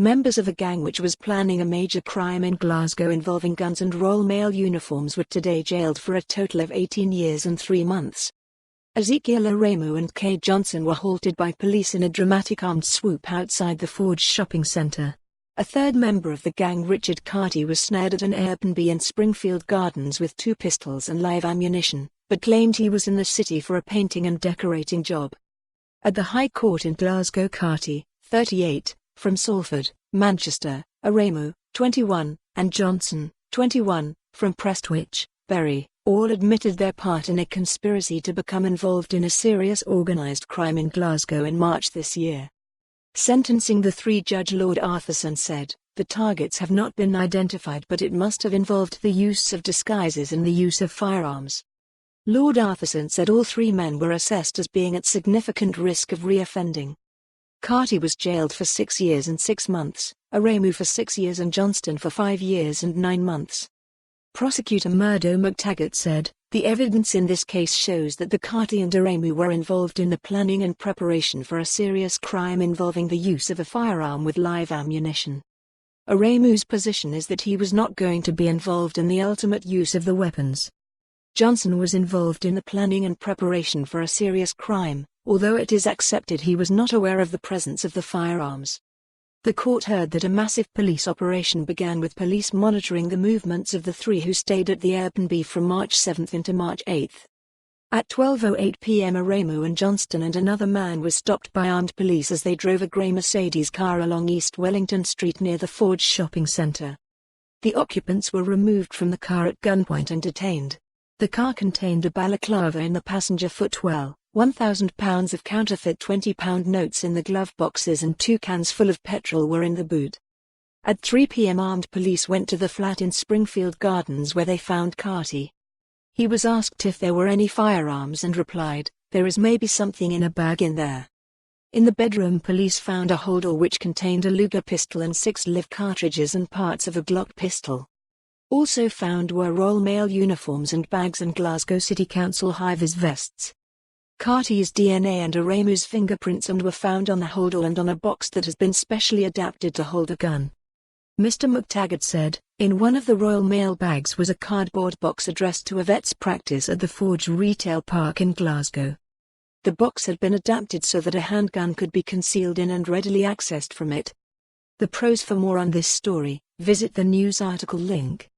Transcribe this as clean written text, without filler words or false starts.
Members of a gang which was planning a major crime in Glasgow involving guns and Royal Mail uniforms were today jailed for a total of 18 years and 3 months. Ezekial Aremu and Cade Johnson were halted by police in a dramatic armed swoop outside the Forge shopping centre. A third member of the gang, Richard Carty, was snared at an Airbnb in Springfield Gardens with 2 pistols and live ammunition, but claimed he was in the city for a painting and decorating job. At the High Court in Glasgow, Carty, 38, from Salford, Manchester, Aremu, 21, and Johnson, 21, from Prestwich, Bury, all admitted their part in a conspiracy to become involved in a serious organised crime in Glasgow in March this year. Sentencing the 3, Judge Lord Arthurson said, "The targets have not been identified, but it must have involved the use of disguises and the use of firearms." Lord Arthurson said all 3 men were assessed as being at significant risk of reoffending. Carty was jailed for 6 years and 6 months, Aremu for 6 years and Johnston for 5 years and 9 months. Prosecutor Murdo McTaggart said, "The evidence in this case shows that the Carty and Aremu were involved in the planning and preparation for a serious crime involving the use of a firearm with live ammunition." Aremu's position is that he was not going to be involved in the ultimate use of the weapons. Johnson was involved in the planning and preparation for a serious crime, although it is accepted he was not aware of the presence of the firearms. The court heard that a massive police operation began with police monitoring the movements of the 3 who stayed at the Airbnb from March 7 into March 8. At 12:08 p.m. Aremu and Johnston and another man were stopped by armed police as they drove a grey Mercedes car along East Wellington Street near the Forge shopping centre. The occupants were removed from the car at gunpoint and detained. The car contained a balaclava in the passenger footwell, £1,000 of counterfeit £20 notes in the glove boxes, and 2 cans full of petrol were in the boot. At 3 p.m. armed police went to the flat in Springfield Gardens where they found Carty. He was asked if there were any firearms and replied, "There is maybe something in a bag in there." In the bedroom police found a holdall which contained a Luger pistol and 6 live cartridges and parts of a Glock pistol. Also found were Royal Mail uniforms and bags and Glasgow City Council high-vis vests. Carty's DNA and Aremu's fingerprints were found on the holdall and on a box that has been specially adapted to hold a gun. Mr. McTaggart said, "In one of the Royal Mail bags was a cardboard box addressed to a vet's practice at the Forge retail park in Glasgow. The box had been adapted so that a handgun could be concealed in and readily accessed from it." The pros. For more on this story, visit the news article link.